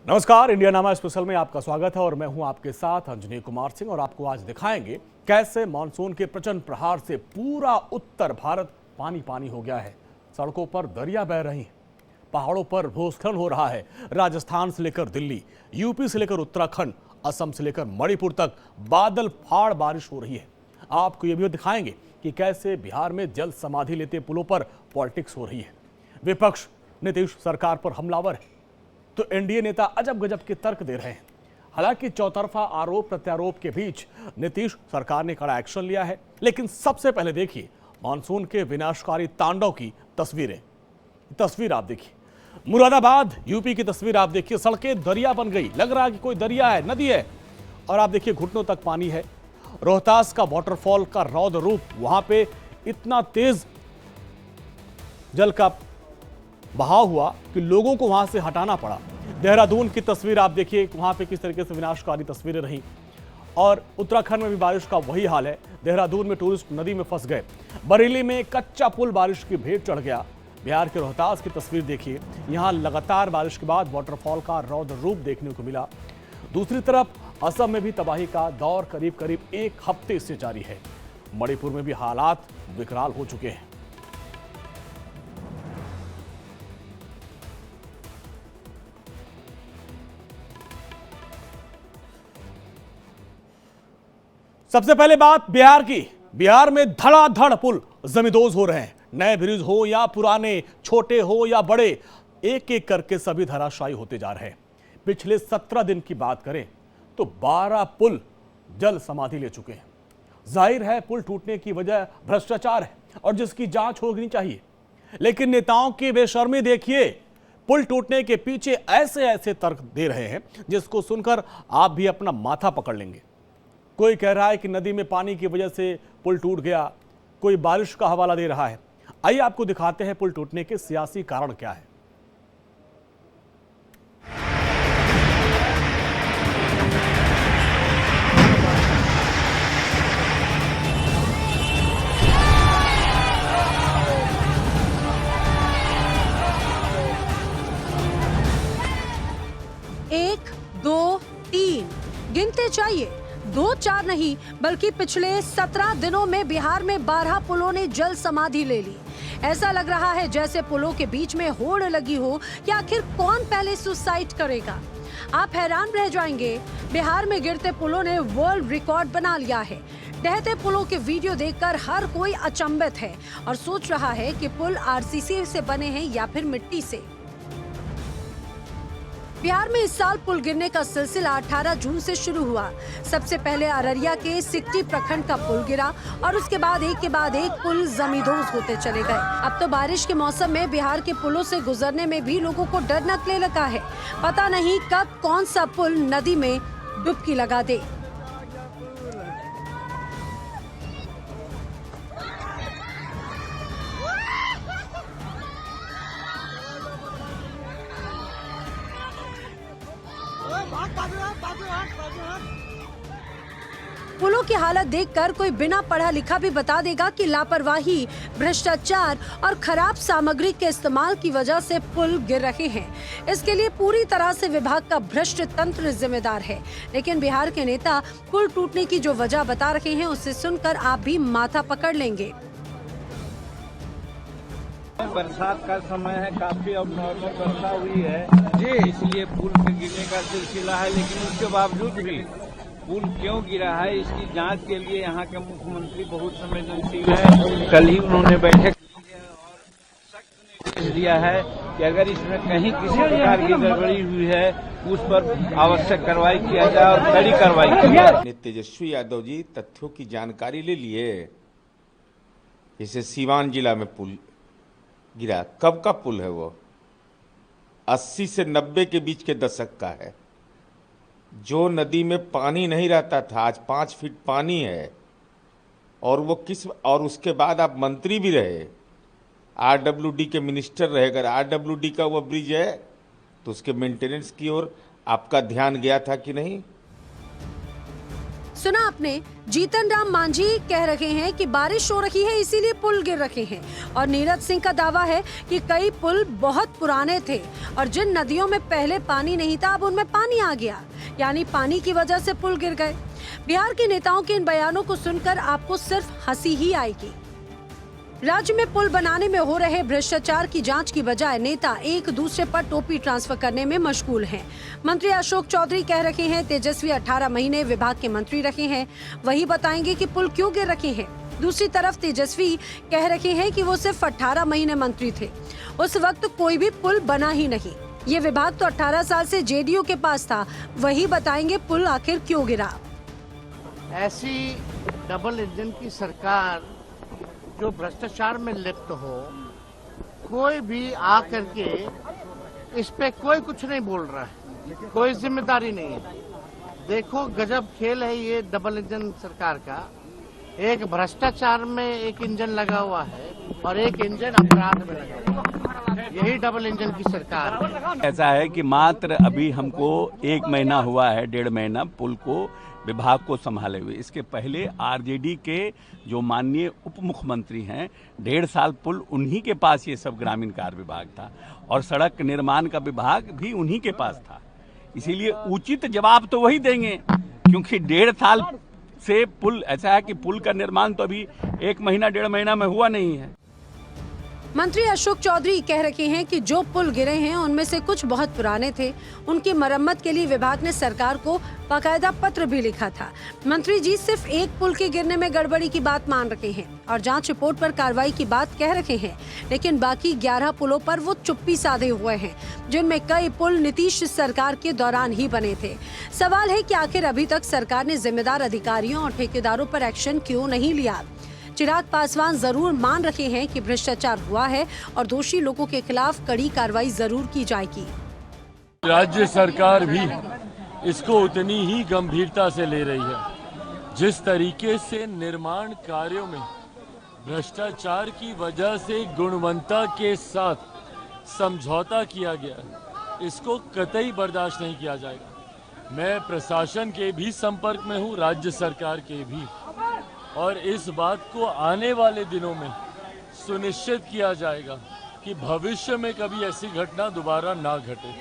नमस्कार, इंडिया नामा स्पेशल में आपका स्वागत है और मैं हूं आपके साथ अंजनी कुमार सिंह। और आपको आज दिखाएंगे कैसे मानसून के प्रचंड प्रहार से पूरा उत्तर भारत पानी पानी हो गया है। सड़कों पर दरिया बह रही हैं, पहाड़ों पर भूस्खलन हो रहा है। राजस्थान से लेकर दिल्ली, यूपी से लेकर उत्तराखंड, असम से लेकर मणिपुर तक बादल फाड़ बारिश हो रही है। आपको ये भी दिखाएंगे कि कैसे बिहार में जल समाधि लेते पुलों पर पॉलिटिक्स हो रही है। विपक्ष नीतीश सरकार पर हमलावर है तो एनडीए नेता अजब गजब के तर्क दे रहे हैं। हालांकि चौतरफा आरोप प्रत्यारोप के बीच नीतीश सरकार ने कड़ा एक्शन लिया है। लेकिन सबसे पहले देखिए मानसून के विनाशकारी तांडव की तस्वीरें। तस्वीर आप देखिए, मुरादाबाद यूपी की तस्वीर आप देखिए। सड़कें दरिया बन गई, लग रहा है कि कोई दरिया है, नदी है। और आप देखिए घुटनों तक पानी है। रोहतास का वाटरफॉल का रौद्र रूप, वहां पे इतना तेज जल का बहाव हुआ कि लोगों को वहां से हटाना पड़ा। देहरादून की तस्वीर आप देखिए, वहां पे किस तरीके से विनाशकारी तस्वीरें रहीं। और उत्तराखंड में भी बारिश का वही हाल है। देहरादून में टूरिस्ट नदी में फंस गए। बरेली में कच्चा पुल बारिश की भेंट चढ़ गया। बिहार के रोहतास की तस्वीर देखिए, यहां लगातार बारिश के बाद वाटरफॉल का रौद्र रूप देखने को मिला। दूसरी तरफ असम में भी तबाही का दौर करीब करीब एक हफ्ते से जारी है। मणिपुर में भी हालात विकराल हो चुके हैं। सबसे पहले बात बिहार की। बिहार में धड़ाधड़ पुल जमींदोज हो रहे हैं। नए ब्रिज हो या पुराने, छोटे हो या बड़े, एक एक करके सभी धराशायी होते जा रहे हैं। पिछले 17 दिन की बात करें तो 12 पुल जल समाधि ले चुके हैं। जाहिर है पुल टूटने की वजह भ्रष्टाचार है और जिसकी जांच होनी चाहिए। लेकिन नेताओं की बेशर्मी देखिए, पुल टूटने के पीछे ऐसे ऐसे तर्क दे रहे हैं जिसको सुनकर आप भी अपना माथा पकड़ लेंगे। कोई कह रहा है कि नदी में पानी की वजह से पुल टूट गया, कोई बारिश का हवाला दे रहा है। आइए आपको दिखाते हैं पुल टूटने के सियासी कारण क्या है। एक, दो, तीन गिनते चाहिए। 2-4 नहीं बल्कि पिछले 17 दिनों में बिहार में 12 पुलों ने जल समाधि ले ली। ऐसा लग रहा है जैसे पुलों के बीच में होड़ लगी हो कि आखिर कौन पहले सुसाइड करेगा। आप हैरान रह जाएंगे, बिहार में गिरते पुलों ने वर्ल्ड रिकॉर्ड बना लिया है। ढहते पुलों के वीडियो देखकर हर कोई अचंभित है और सोच रहा है कि पुल आरसीसी से बने हैं या फिर मिट्टी से। बिहार में इस साल पुल गिरने का सिलसिला 18 जून से शुरू हुआ। सबसे पहले अररिया के सिकटी प्रखंड का पुल गिरा और उसके बाद एक के बाद एक पुल जमींदोज होते चले गए। अब तो बारिश के मौसम में बिहार के पुलों से गुजरने में भी लोगों को डर लगने लगा है। पता नहीं कब कौन सा पुल नदी में डुबकी लगा दे। पुलों की हालत देखकर कोई बिना पढ़ा लिखा भी बता देगा कि लापरवाही, भ्रष्टाचार और खराब सामग्री के इस्तेमाल की वजह से पुल गिर रहे हैं। इसके लिए पूरी तरह से विभाग का भ्रष्ट तंत्र जिम्मेदार है। लेकिन बिहार के नेता पुल टूटने की जो वजह बता रहे हैं उसे सुनकर आप भी माथा पकड़ लेंगे। बरसात का समय है, काफी अब नॉर्मल वर्षा हुई है जी, इसलिए पुल के गिरने का सिलसिला है। लेकिन उसके बावजूद भी पुल क्यों गिरा है, इसकी जांच के लिए यहाँ के मुख्यमंत्री बहुत संवेदनशील है। कल ही उन्होंने बैठक की है और सख्त निर्देश दिया है कि अगर इसमें कहीं किसी प्रकार की गड़बड़ी हुई है उस पर आवश्यक कार्रवाई किया जाए और कड़ी कार्रवाई की जाए। तेजस्वी यादव जी तथ्यों की जानकारी ले लिए। जैसे सीवान जिला में पुल गिरा, कब का पुल है वो? 80 से 90 के बीच के दशक का है। जो नदी में पानी नहीं रहता था, आज 5 फीट पानी है। और वो और उसके बाद आप मंत्री भी रहे, आरडब्ल्यूडी के मिनिस्टर रहे। अगर आरडब्ल्यूडी का वो ब्रिज है तो उसके मेंटेनेंस की ओर आपका ध्यान गया था कि नहीं? सुना आपने, जीतन राम मांझी कह रहे हैं कि बारिश हो रही है इसीलिए पुल गिर रखे हैं, और नीरज सिंह का दावा है कि कई पुल बहुत पुराने थे और जिन नदियों में पहले पानी नहीं था अब उनमें पानी आ गया, यानी पानी की वजह से पुल गिर गए। बिहार के नेताओं के इन बयानों को सुनकर आपको सिर्फ हंसी ही आएगी। राज्य में पुल बनाने में हो रहे भ्रष्टाचार की जांच की बजाय नेता एक दूसरे पर टोपी ट्रांसफर करने में मशगूल हैं। मंत्री अशोक चौधरी कह रहे हैं तेजस्वी 18 महीने विभाग के मंत्री रहे हैं, वही बताएंगे कि पुल क्यों गिर रखे हैं। दूसरी तरफ तेजस्वी कह रहे हैं कि वो सिर्फ 18 महीने मंत्री थे, उस वक्त कोई भी पुल बना ही नहीं। ये विभाग तो 18 साल से जेडीयू के पास था, वही बताएंगे पुल आखिर क्यों गिरा। ऐसी डबल इंजन की सरकार जो भ्रष्टाचार में लिप्त हो, कोई भी आकर के इस पे कोई कुछ नहीं बोल रहा है, कोई जिम्मेदारी नहीं है। देखो गजब खेल है ये डबल इंजन सरकार का। एक भ्रष्टाचार में एक इंजन लगा हुआ है और एक इंजन अपराध में लगा हुआ है, यही डबल इंजन की सरकार है। ऐसा है कि मात्र अभी हमको 1 महीना हुआ है, 1.5 महीना पुल को विभाग को संभाले हुए। इसके पहले आरजेडी के जो माननीय उप मुख्यमंत्री हैं, 1.5 साल पुल उन्हीं के पास ये सब ग्रामीण कार्य विभाग था और सड़क निर्माण का विभाग भी उन्हीं के पास था। इसीलिए उचित जवाब तो वही देंगे, क्योंकि 1.5 साल से पुल, ऐसा है कि पुल का निर्माण तो अभी 1 महीना 1.5 महीना में हुआ नहीं है। मंत्री अशोक चौधरी कह रहे हैं कि जो पुल गिरे हैं उनमें से कुछ बहुत पुराने थे, उनकी मरम्मत के लिए विभाग ने सरकार को बाकायदा पत्र भी लिखा था। मंत्री जी सिर्फ एक पुल के गिरने में गड़बड़ी की बात मान रहे हैं और जांच रिपोर्ट पर कार्रवाई की बात कह रहे हैं, लेकिन बाकी 11 पुलों पर वो चुप्पी साधे हुए हैं, जिनमें कई पुल नीतीश सरकार के दौरान ही बने थे। सवाल है कि आखिर अभी तक सरकार ने जिम्मेदार अधिकारियों और ठेकेदारों पर एक्शन क्यों नहीं लिया। चिराग पासवान जरूर मान रहे हैं कि भ्रष्टाचार हुआ है और दोषी लोगों के खिलाफ कड़ी कार्रवाई जरूर की जाएगी। राज्य सरकार भी इसको उतनी ही गंभीरता से ले रही है। जिस तरीके से निर्माण कार्यों में भ्रष्टाचार की वजह से गुणवत्ता के साथ समझौता किया गया, इसको कतई बर्दाश्त नहीं किया जाएगा। मैं प्रशासन के भी संपर्क में हूँ, राज्य सरकार के भी, और इस बात को आने वाले दिनों में सुनिश्चित किया जाएगा कि भविष्य में कभी ऐसी घटना दोबारा ना घटे।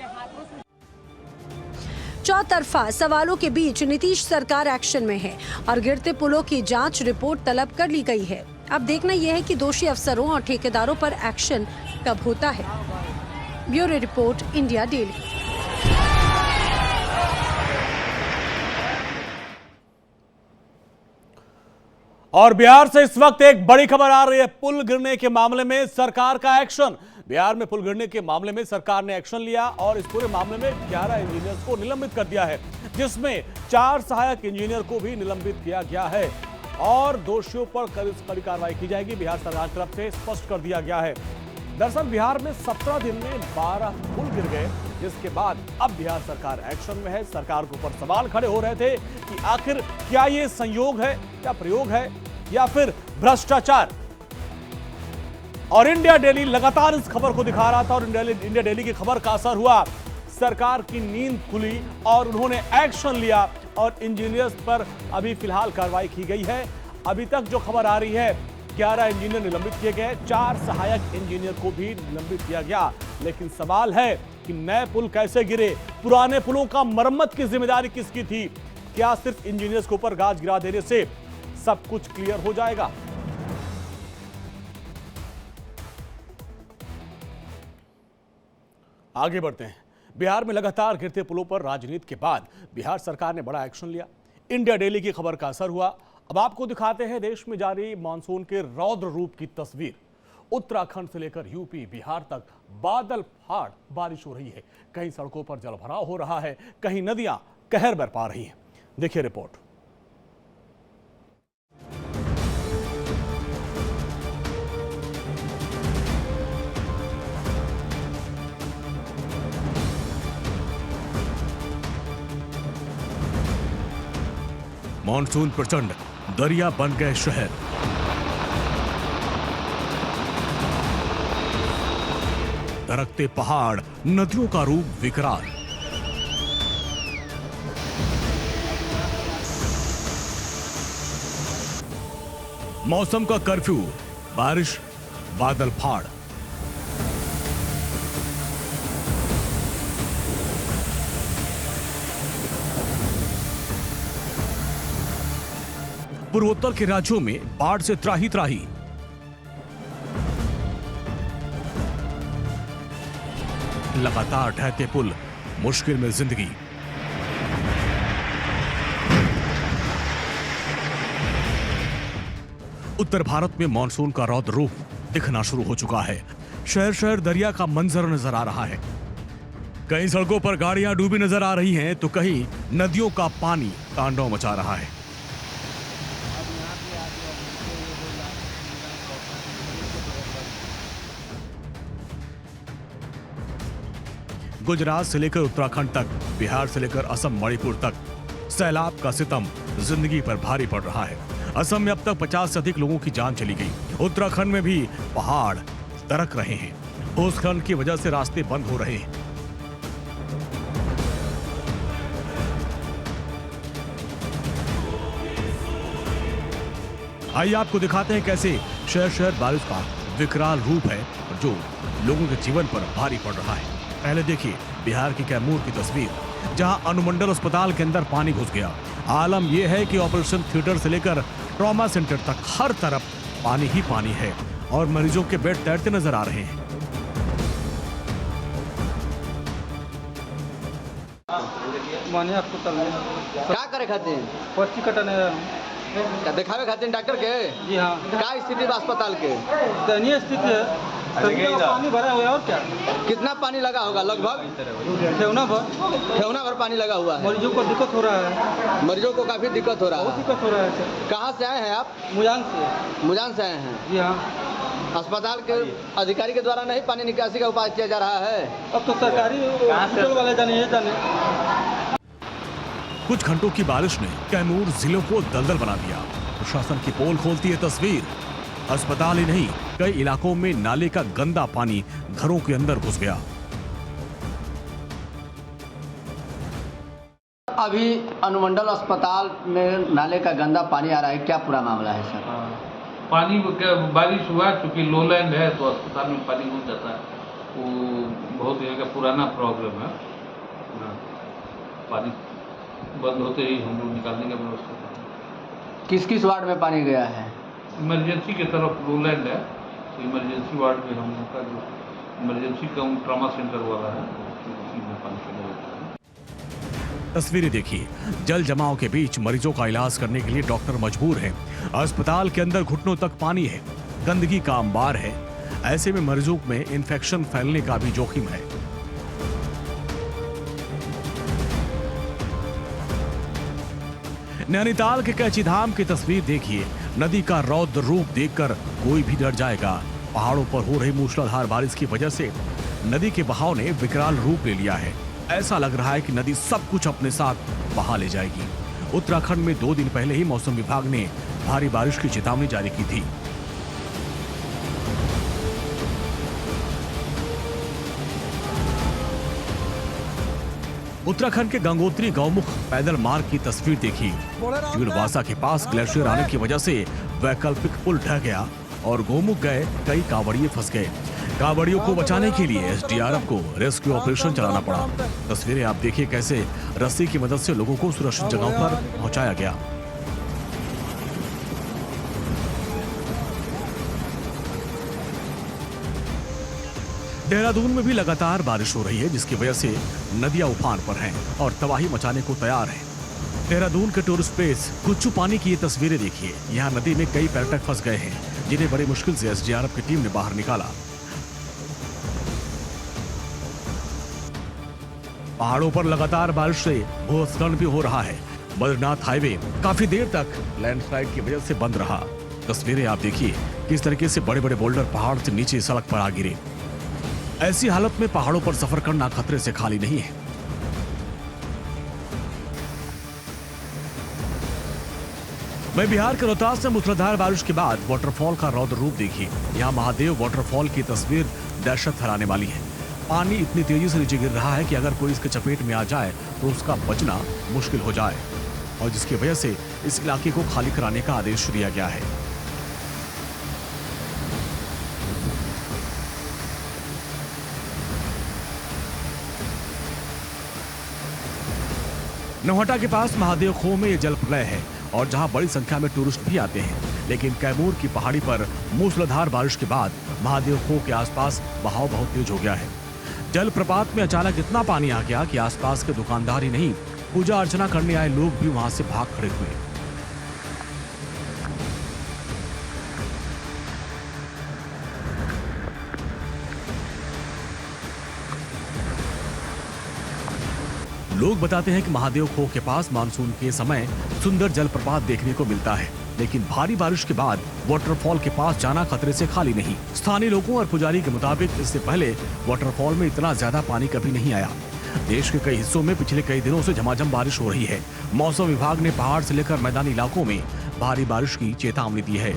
चौतरफा सवालों के बीच नीतीश सरकार एक्शन में है और गिरते पुलों की जांच रिपोर्ट तलब कर ली गई है। अब देखना यह है कि दोषी अफसरों और ठेकेदारों पर एक्शन कब होता है। Bureau report, India daily. और बिहार से इस वक्त एक बड़ी खबर आ रही है। पुल गिरने के मामले में सरकार का एक्शन। बिहार में पुल गिरने के मामले में सरकार ने एक्शन लिया और इस पूरे मामले में 11 इंजीनियर्स को निलंबित कर दिया है, जिसमें 4 सहायक इंजीनियर को भी निलंबित किया गया है और दोषियों पर कड़ी कार्रवाई की जाएगी, बिहार सरकार की तरफ से स्पष्ट कर दिया गया है। दरअसल बिहार में 17 दिन में 12 पुल गिर गए, जिसके बाद अब बिहार सरकार एक्शन में है। सरकार के ऊपर सवाल खड़े हो रहे थे कि आखिर क्या ये संयोग है, क्या प्रयोग है, या फिर भ्रष्टाचार। और इंडिया डेली लगातार इस खबर को दिखा रहा था और इंडिया डेली की खबर का असर हुआ। सरकार की नींद खुली और उन्होंने एक्शन लिया और इंजीनियर्स पर अभी फिलहाल कार्रवाई की गई है। अभी तक जो खबर आ रही है, 11 इंजीनियर निलंबित किए गए, 4 सहायक इंजीनियर को भी निलंबित किया गया। लेकिन सवाल है कि नए पुल कैसे गिरे, पुराने पुलों का मरम्मत की जिम्मेदारी किसकी थी? क्या सिर्फ इंजीनियर्स के ऊपर गाज गिरा देने से सब कुछ क्लियर हो जाएगा? आगे बढ़ते हैं। बिहार में लगातार गिरते पुलों पर राजनीति के बाद बिहार सरकार ने बड़ा एक्शन लिया। इंडिया डेली की खबर का असर हुआ। अब आपको दिखाते हैं देश में जारी मानसून के रौद्र रूप की तस्वीर। उत्तराखंड से लेकर यूपी, बिहार तक बादल फाड़ बारिश हो रही है। कहीं सड़कों पर जलभराव हो रहा है, कहीं नदियां कहर बरपा रही हैं। देखिए रिपोर्ट। मॉनसून प्रचंड, दरिया बन गए शहर। दरकते पहाड़, नदियों का रूप विकराल। मौसम का कर्फ्यू, बारिश, बादल फाड़। पूर्वोत्तर के राज्यों में बाढ़ से त्राही त्राही। लगातार ढहते पुल, मुश्किल में जिंदगी। उत्तर भारत में मानसून का रौद्र रूप दिखना शुरू हो चुका है। शहर शहर दरिया का मंजर नजर आ रहा है। कई सड़कों पर गाड़ियां डूबी नजर आ रही हैं, तो कहीं नदियों का पानी तांडव मचा रहा है। गुजरात से लेकर उत्तराखंड तक, बिहार से लेकर असम मणिपुर तक सैलाब का सितम जिंदगी पर भारी पड़ रहा है। असम में अब तक 50 से अधिक लोगों की जान चली गई। उत्तराखंड में भी पहाड़ दरक रहे हैं। भूस्खलन की वजह से रास्ते बंद हो रहे हैं। आइए आपको दिखाते हैं कैसे शहर शहर बारिश का विकराल रूप है जो लोगों के जीवन पर भारी पड़ रहा है। पहले देखिए बिहार की कैमूर की तस्वीर, जहां अनुमंडल अस्पताल के अंदर पानी घुस गया। आलम यह है कि ऑपरेशन थिएटर से लेकर ट्रॉमा सेंटर तक हर तरफ पानी ही पानी है और मरीजों के बेड तैरते नजर आ रहे हैं। माने अस्पताल में क्या करे खातिर? पर्ची कटाने दिखावे खातिर डॉक्टर के? जी हाँ। क्या स्थिति बा अस्पताल के? दयनीय स्थिति है। पानी भरा हुआ है और क्या? कितना पानी लगा होगा लगभग? ठेवना भर पानी लगा हुआ है। मरीजों को दिक्कत हो रहा है। मरीजों को काफी दिक्कत हो रहा है। बहुत दिक्कत हो रहा है सर। कहाँ से आए हैं आप? मुजान से। मुजान से आए हैं? जी हाँ। अस्पताल के अधिकारी के द्वारा नहीं पानी निकासी का उपाय किया जा रहा है? अब तो सरकारी हॉस्पिटल वाले जाने। कुछ घंटों की बारिश ने कैमूर जिले को दलदल बना दिया। प्रशासन की पोल खोलती है तस्वीर। अस्पताल ही नहीं, कई इलाकों में नाले का गंदा पानी घरों के अंदर घुस गया। अभी अनुमंडल अस्पताल में नाले का गंदा पानी आ रहा है, क्या पूरा मामला है सर? पानी बारिश हुआ, चूँकि लोलैंड है तो अस्पताल में पानी घुस जाता है। वो बहुत यहाँ का पुराना प्रॉब्लम है। पानी बंद होते ही हम लोग निकालने का व्यवस्था करें। किस किस वार्ड में पानी गया है? इमरजेंसी की तरफ लोलैंड है, तो इमरजेंसी वार्ड में हम लोग का जो इमरजेंसी का ट्रॉमा सेंटर वाला है उसी में पानी चला जाता है। तस्वीरें देखिए, जल जमाव के बीच मरीजों का इलाज करने के लिए डॉक्टर मजबूर हैं। अस्पताल के अंदर घुटनों तक पानी है, गंदगी का अंबार है। ऐसे में मरीजों में इन्फेक्शन फैलने का भी जोखिम है। नैनीताल के कैचीधाम की तस्वीर देखिए। नदी का रौद्र रूप देखकर कोई भी डर जाएगा। पहाड़ों पर हो रही मूसलाधार बारिश की वजह से नदी के बहाव ने विकराल रूप ले लिया है। ऐसा लग रहा है कि नदी सब कुछ अपने साथ बहा ले जाएगी। उत्तराखंड में 2 दिन पहले ही मौसम विभाग ने भारी बारिश की चेतावनी जारी की थी। उत्तराखंड के गंगोत्री गौमुख पैदल मार्ग की तस्वीर देखी। चीड़वासा के पास ग्लेशियर आने की वजह से वैकल्पिक पुल ढह गया और गौमुख गए कई कांवड़िए फंस गए। कांवड़ियों को बचाने के लिए एसडीआरएफ को रेस्क्यू ऑपरेशन चलाना पड़ा। तस्वीरें आप देखिए कैसे रस्सी की मदद से लोगों को सुरक्षित जगहों पर पहुंचाया गया। देहरादून में भी लगातार बारिश हो रही है, जिसकी वजह से नदियां उफान पर हैं और तबाही मचाने को तैयार हैं। देहरादून के टूरिस्ट प्लेस गुच्चू पानी की ये तस्वीरें देखिए। यहाँ नदी में कई पर्यटक फंस गए हैं, जिन्हें बड़ी मुश्किल से एसडीआरएफ की टीम ने बाहर निकाला। पहाड़ों पर लगातार बारिश से भूस्खलन भी हो रहा है। बद्रीनाथ हाईवे काफी देर तक लैंडस्लाइड की वजह से बंद रहा। तस्वीरें आप देखिए किस तरीके से बड़े बड़े बोल्डर पहाड़ से नीचे सड़क पर आ गिरे। ऐसी हालत में पहाड़ों पर सफर करना खतरे से खाली नहीं है। मैं बिहार के रोहतास में मूसलाधार बारिश के बाद वाटरफॉल का रौद्र रूप देखिए। यहाँ महादेव वाटरफॉल की तस्वीर दहशत फैलाने वाली है। पानी इतनी तेजी से नीचे गिर रहा है कि अगर कोई इसके चपेट में आ जाए तो उसका बचना मुश्किल हो जाए, और जिसकी वजह से इस इलाके को खाली कराने का आदेश दिया गया है। नौहटा के पास महादेव खो में ये जल प्रलय है और जहां बड़ी संख्या में टूरिस्ट भी आते हैं, लेकिन कैमूर की पहाड़ी पर मूसलाधार बारिश के बाद महादेव खो के आसपास बहाव बहुत तेज हो गया है। जल प्रपात में अचानक इतना पानी आ गया कि आसपास के दुकानदार ही नहीं, पूजा अर्चना करने आए लोग भी वहां से भाग खड़े हुए। लोग बताते हैं कि महादेव खो के पास मानसून के समय सुंदर जलप्रपात देखने को मिलता है, लेकिन भारी बारिश के बाद वाटरफॉल के पास जाना खतरे से खाली नहीं। स्थानीय लोगों और पुजारी के मुताबिक इससे पहले वाटरफॉल में इतना ज्यादा पानी कभी नहीं आया। देश के कई हिस्सों में पिछले कई दिनों से झमाझम बारिश हो रही है। मौसम विभाग ने पहाड़ से लेकर मैदानी इलाकों में भारी बारिश की चेतावनी दी है।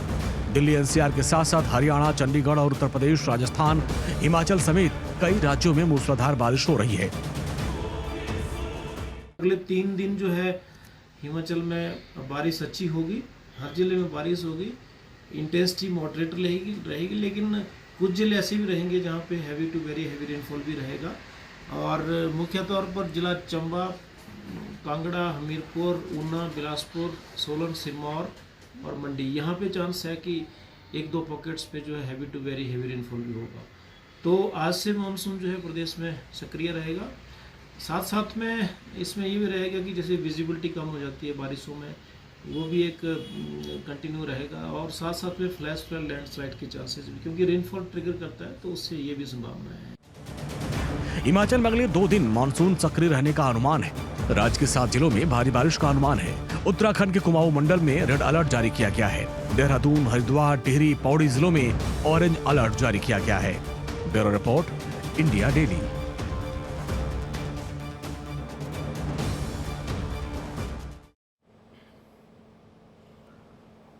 दिल्ली एनसीआर के साथ साथ हरियाणा, चंडीगढ़ और उत्तर प्रदेश, राजस्थान, हिमाचल समेत कई राज्यों में मूसलाधार बारिश हो रही है। अगले 3 दिन जो है हिमाचल में बारिश अच्छी होगी, हर जिले में बारिश होगी, इंटेंसिटी मॉडरेट रहेगी, लेकिन कुछ जिले ऐसे भी रहेंगे जहां पे heavy to very heavy rainfall भी रहेगा। और मुख्य तौर पर जिला चंबा, कांगड़ा, हमीरपुर, ऊना, बिलासपुर, सोलन, सिरमौर और मंडी, यहाँ पे चांस है कि 1-2 पॉकेट्स पे जो है heavy to very heavy rainfall भी होगा। तो आज से मानसून जो है प्रदेश में सक्रिय रहेगा। साथ साथ में इसमें ये भी रहेगा कि जैसे विजिबिलिटी कम हो जाती है बारिशों में, वो भी एक कंटिन्यू रहेगा। और साथ साथ में फ्लैश फ्लड, लैंडस्लाइड के चांसेस भी, क्योंकि रेनफॉल ट्रिगर करता है तो उससे ये भी संभावना है। हिमाचल में अगले 2 दिन मानसून सक्रिय रहने का अनुमान है। राज्य के 7 जिलों में भारी बारिश का अनुमान है। उत्तराखंड के कुमाऊं मंडल में रेड अलर्ट जारी किया गया है। देहरादून, हरिद्वार, टिहरी, पौड़ी जिलों में ऑरेंज अलर्ट जारी किया गया है। Bureau report, India daily.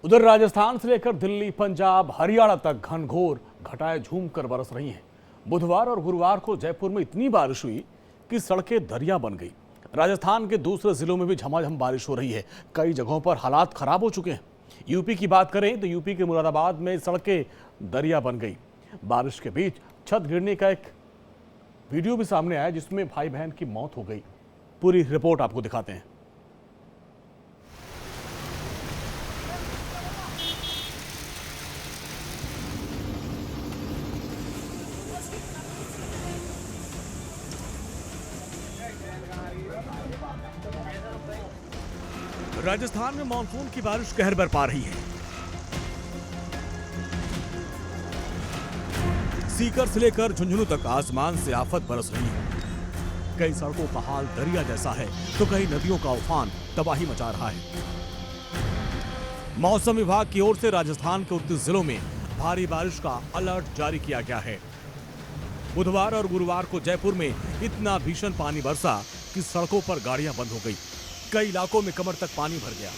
उधर राजस्थान से लेकर दिल्ली, पंजाब, हरियाणा तक घनघोर घटाएं झूमकर बरस रही हैं। बुधवार और गुरुवार को जयपुर में इतनी बारिश हुई कि सड़कें दरिया बन गई। राजस्थान के दूसरे जिलों में भी झमाझम बारिश हो रही है। कई जगहों पर हालात खराब हो चुके हैं। यूपी की बात करें तो यूपी के मुरादाबाद में सड़कें दरिया बन गई। बारिश के बीच छत गिरने का एक वीडियो भी सामने आया जिसमें भाई बहन की मौत हो गई। पूरी रिपोर्ट आपको दिखाते हैं। राजस्थान में मानसून की बारिश कहर बरपा रही है। सीकर से लेकर झुंझुनू तक आसमान से आफत बरस रही है। कई सड़कों का हाल दरिया जैसा है तो कई नदियों का उफान तबाही मचा रहा है। मौसम विभाग की ओर से राजस्थान के 29 जिलों में भारी बारिश का अलर्ट जारी किया गया है। बुधवार और गुरुवार को जयपुर में इतना भीषण पानी बरसा कि सड़कों पर गाड़ियां बंद हो गई। कई इलाकों में कमर तक पानी भर गया।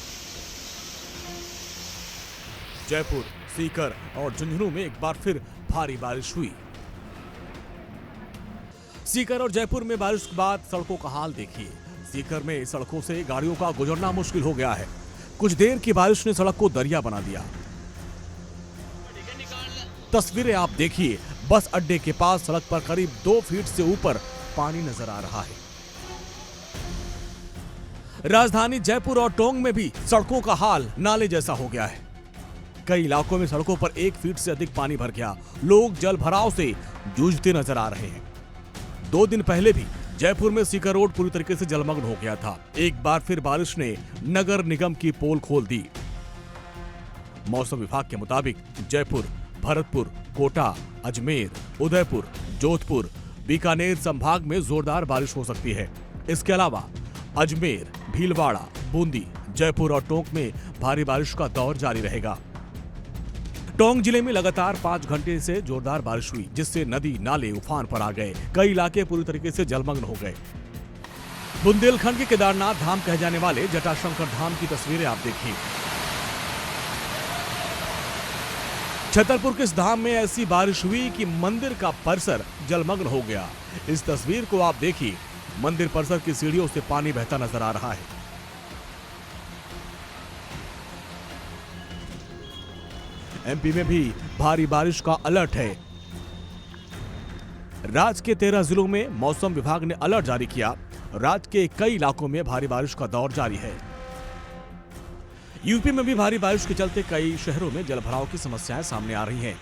जयपुर, सीकर और झुंझुनू में एक बार फिर भारी बारिश हुई। सीकर और जयपुर में बारिश के बाद सड़कों का हाल देखिए। सीकर में सड़कों से गाड़ियों का गुजरना मुश्किल हो गया है। कुछ देर की बारिश ने सड़क को दरिया बना दिया। तस्वीरें आप देखिए। बस अड्डे के पास सड़क पर करीब 2 फीट से ऊपर पानी नजर आ रहा है। राजधानी जयपुर और टोंक में भी सड़कों का हाल नाले जैसा हो गया है। कई इलाकों में सड़कों पर 1 फीट से अधिक पानी भर गया। लोग जल भराव से जूझते नजर आ रहे हैं। 2 दिन पहले भी जयपुर में सीकर रोड पूरी तरीके से जलमग्न हो गया था। एक बार फिर बारिश ने नगर निगम की पोल खोल दी। मौसम विभाग के मुताबिक जयपुर, भरतपुर, कोटा, अजमेर, उदयपुर, जोधपुर, बीकानेर संभाग में जोरदार बारिश हो सकती है। इसके अलावा अजमेर, भीलवाड़ा, बूंदी, जयपुर और टोंक में भारी बारिश का दौर जारी रहेगा। टोंक जिले में लगातार 5 घंटे से जोरदार बारिश हुई, जिससे नदी नाले उफान पर आ गए। कई इलाके पूरी तरीके से जलमग्न हो गए। बुंदेलखंड के केदारनाथ धाम कहे जाने वाले जटाशंकर धाम की तस्वीरें आप देखिए। छतरपुर के इस धाम में ऐसी बारिश हुई कि मंदिर का परिसर जलमग्न हो गया। इस तस्वीर को आप देखिए। मंदिर परिसर की सीढ़ियों से पानी बहता नजर आ रहा है। एमपी में भी भारी बारिश का अलर्ट है। राज्य के 13 जिलों में मौसम विभाग ने अलर्ट जारी किया। राज्य के कई इलाकों में भारी बारिश का दौर जारी है। यूपी में भी भारी बारिश के चलते कई शहरों में जलभराव की समस्याएं सामने आ रही हैं।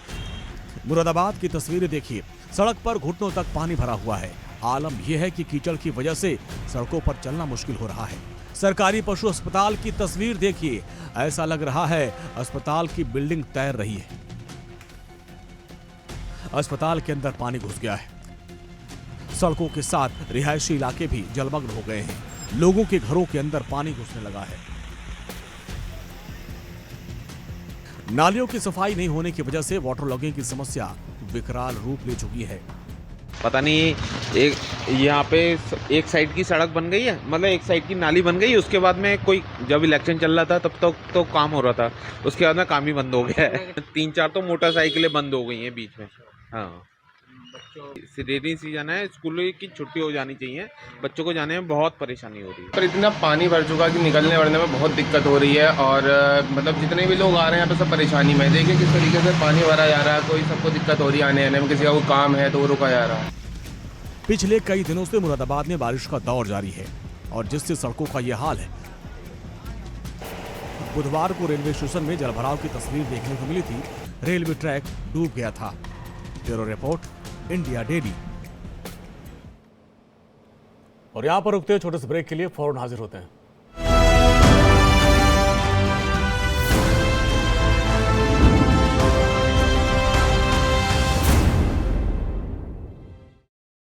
मुरादाबाद की तस्वीरें देखिए, सड़क पर घुटनों तक पानी भरा हुआ है। आलम यह है कि कीचड़ की वजह से सड़कों पर चलना मुश्किल हो रहा है। सरकारी पशु अस्पताल की तस्वीर देखिए, ऐसा लग रहा है अस्पताल की बिल्डिंग तैर रही है। अस्पताल के अंदर पानी घुस गया है। सड़कों के साथ रिहायशी इलाके भी जलमग्न हो गए हैं। लोगों के घरों के अंदर पानी घुसने लगा है। नालियों की सफाई नहीं होने की वजह से वाटर लॉगिंग की समस्या विकराल रूप ले चुकी है। पता नहीं, एक यहाँ पे एक साइड की सड़क बन गई है, मतलब एक साइड की नाली बन गई। उसके बाद में कोई जब इलेक्शन चल रहा था तब तक तो काम हो रहा था, उसके बाद में काम ही बंद हो गया है। 3-4 तो मोटरसाइकिलें बंद हो गई हैं बीच में। हाँ, रेनी सीजन है, स्कूल की छुट्टी हो जानी चाहिए, बच्चों को जाने में बहुत परेशानी हो रही है। पर इतना पानी भर चुका कि निकलने वड़ने में बहुत दिक्कत हो रही है। और मतलब जितने भी लोग आ रहे हैं यहाँ पे सब परेशानी में। देखिए किस तरीके से पानी भरा जा रहा है, कोई सबको दिक्कत हो रही है आने जाने में, किसी का कोई काम है तो वो रुका जा रहा है। पिछले कई दिनों से मुरादाबाद में बारिश का दौर जारी है और जिससे सड़कों का यह हाल है। बुधवार को रेलवे स्टेशन में जलभराव की तस्वीर देखने को मिली थी। रेलवे ट्रैक डूब गया था। Bureau report, India daily. और यहां पर रुकते हैं छोटे से ब्रेक के लिए, फौरन हाजिर होते हैं।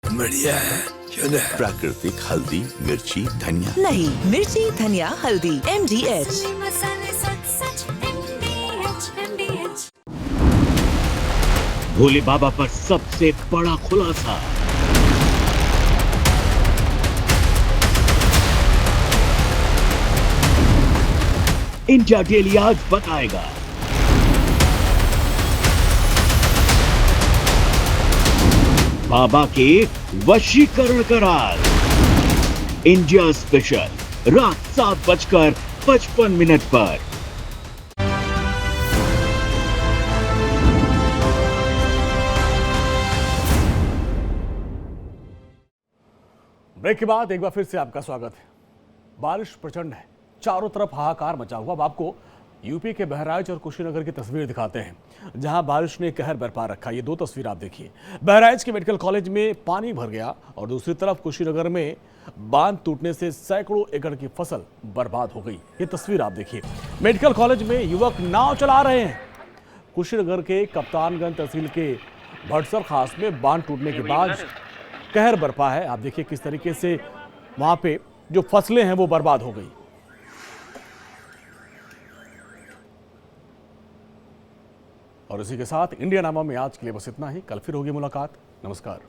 बढ़िया है, क्यों नहीं? प्राकृतिक हल्दी, मिर्ची, धनिया। नहीं, मिर्ची, धनिया, हल्दी, MDH। भोले बाबा पर सबसे बड़ा खुलासा। इंडिया डेली आज बताएगा। बाबा के वशीकरण का राज। इंडिया स्पेशल रात 7:55 पर। ब्रेक के बाद एक बार फिर से आपका स्वागत है। बारिश प्रचंड है, चारों तरफ हाहाकार मचा हुआ। अब आपको यूपी के बहराइच और कुशीनगर की तस्वीर दिखाते हैं, जहां बारिश ने कहर बरपा रखा। ये दो तस्वीर आप देखिए। बहराइच के मेडिकल कॉलेज में पानी भर गया और दूसरी तरफ कुशीनगर में बांध टूटने से सैकड़ों एकड़ की फसल बर्बाद हो गई। ये तस्वीर आप देखिए। मेडिकल कॉलेज में युवक नाव चला रहे हैं। कुशीनगर के कप्तानगंज तहसील के भटसर खास में बांध टूटने के बाद कहर बरपा है। आप देखिए किस तरीके से वहां पे जो फसलें हैं वो बर्बाद हो गई। और इसी के साथ इंडिया नामा में आज के लिए बस इतना ही। कल फिर होगी मुलाकात। नमस्कार।